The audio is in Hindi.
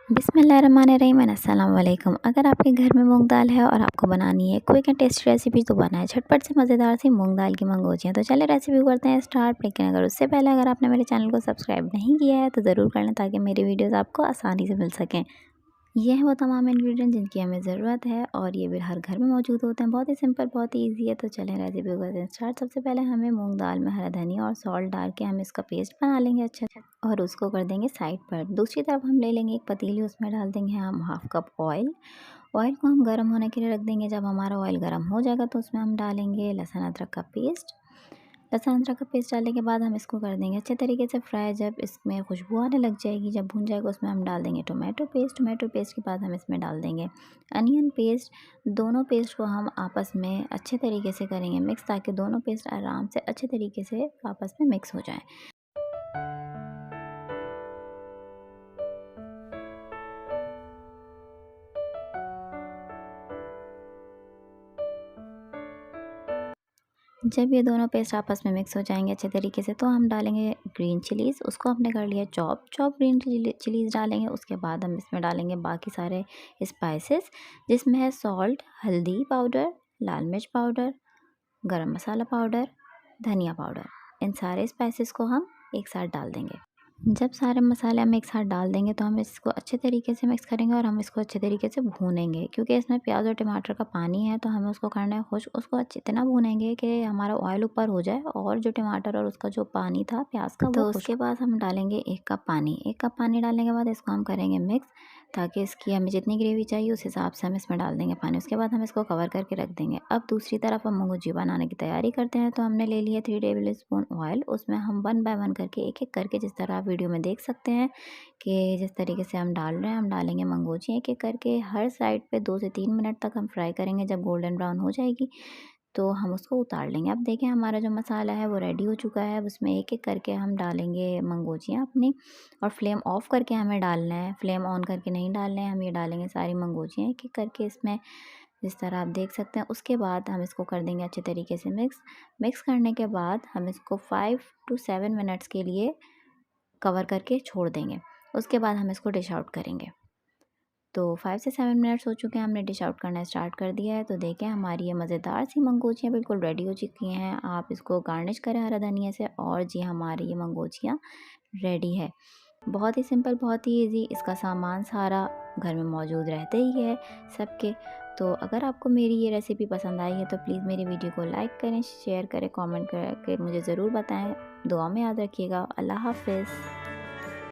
बिस्मिल्लाहिर्रहमानिर्रहीम अस्सलाम वालेकुम। अगर आपके घर में मूंग दाल है और आपको बनानी है क्विक एंड टेस्टी रेसिपी तो बनाए झटपट से मज़ेदार सी मूंग दाल की मंगोजियाँ। तो चले रेसिपी करते हैं स्टार्ट। लेकिन अगर उससे पहले अगर आपने मेरे चैनल को सब्सक्राइब नहीं किया है तो ज़रूर कर लें ताकि मेरी वीडियोज़ आपको आसानी से मिल सकें। ये हैं वो तमाम इंग्रेडिएंट जिनकी हमें ज़रूरत है और ये भी हर घर में मौजूद होते हैं। बहुत ही सिंपल, बहुत ही ईजी है। तो चलें रेसिपी करते हैं स्टार्ट। सबसे पहले हमें मूंग दाल में हरा धनिया और सॉल्ट डाल के हम इसका पेस्ट बना लेंगे अच्छा और उसको कर देंगे साइड पर। दूसरी तरफ हम ले लेंगे एक पतीली, उसमें डाल देंगे हम हाफ कप ऑयल। ऑयल को हम गर्म होने के लिए रख देंगे। जब हमारा ऑयल गर्म हो जाएगा तो उसमें हम डालेंगे लहसुन अदरक का पेस्ट। लहसुन अदरक का पेस्ट डालने के बाद हम इसको कर देंगे अच्छे तरीके से फ्राई। जब इसमें खुशबू आने लग जाएगी, जब भून जाएगा, उसमें हम डाल देंगे टोमेटो पेस्ट। टोमेटो पेस्ट के बाद हम इसमें डाल देंगे अनियन पेस्ट। दोनों पेस्ट को हम आपस में अच्छे तरीके से करेंगे मिक्स ताकि दोनों पेस्ट आराम से अच्छे तरीके से आपस में मिक्स हो जाएं। जब ये दोनों पेस्ट आपस में मिक्स हो जाएंगे अच्छे तरीके से तो हम डालेंगे ग्रीन चिलीज़। उसको हमने कर लिया चॉप ग्रीन चिलीज़ डालेंगे। उसके बाद हम इसमें डालेंगे बाकी सारे स्पाइसेस जिसमें है सॉल्ट, हल्दी पाउडर, लाल मिर्च पाउडर, गरम मसाला पाउडर, धनिया पाउडर। इन सारे स्पाइसेस को हम एक साथ डाल देंगे। जब सारे मसाले हम एक साथ डाल देंगे तो हम इसको अच्छे तरीके से मिक्स करेंगे और हम इसको अच्छे तरीके से भूनेंगे। क्योंकि इसमें प्याज और टमाटर का पानी है तो हमें उसको करना है खुश। उसको अच्छी इतना भूनेंगे कि हमारा ऑयल ऊपर हो जाए और जो टमाटर और उसका जो पानी था प्याज का तो उसके बाद हम डालेंगे 1 कप पानी डालने के बाद इसको हम करेंगे मिक्स ताकि इसकी हमें जितनी ग्रेवी चाहिए उस हिसाब से हम इसमें डाल देंगे पानी। उसके बाद हम इसको कवर करके रख देंगे। अब दूसरी तरफ हम मंगोजी बनाने की तैयारी करते हैं। तो हमने ले लिया 3 टेबल स्पून ऑयल। उसमें हम 1 बाय 1 करके एक एक करके, जिस तरह आप वीडियो में देख सकते हैं कि जिस तरीके से हम डाल रहे हैं, हम डालेंगे मंगोजी एक एक करके। हर साइड पे 2 से 3 मिनट तक हम फ्राई करेंगे। जब गोल्डन ब्राउन हो जाएगी तो हम उसको उतार लेंगे। अब देखें हमारा जो मसाला है वो रेडी हो चुका है। अब उसमें एक एक करके हम डालेंगे मंगोजियाँ अपनी और फ्लेम ऑफ करके हमें डालना है, फ्लेम ऑन करके नहीं डालना है। हम ये डालेंगे सारी मंगोजियाँ एक एक करके इसमें, जिस तरह आप देख सकते हैं। उसके बाद हम इसको कर देंगे अच्छे तरीके से मिक्स करने के बाद हम इसको 5 to 7 मिनट्स के लिए कवर करके छोड़ देंगे। उसके बाद हम इसको डिश आउट करेंगे। तो 5 से 7 मिनट्स हो चुके हैं, हमने डिश आउट करना स्टार्ट कर दिया है। तो देखें हमारी ये मज़ेदार सी मंगोजियाँ बिल्कुल रेडी हो चुकी हैं। आप इसको गार्निश करें हरा धनिया से और जी हमारी ये मंगोजियाँ रेडी है। बहुत ही सिंपल, बहुत ही इजी। इसका सामान सारा घर में मौजूद रहते ही है सबके। तो अगर आपको मेरी ये रेसिपी पसंद आई है तो प्लीज़ मेरी वीडियो को लाइक करें, शेयर करें, कमेंट करके मुझे ज़रूर बताएं। दुआ में याद रखिएगा। अल्लाह हाफ़िज़।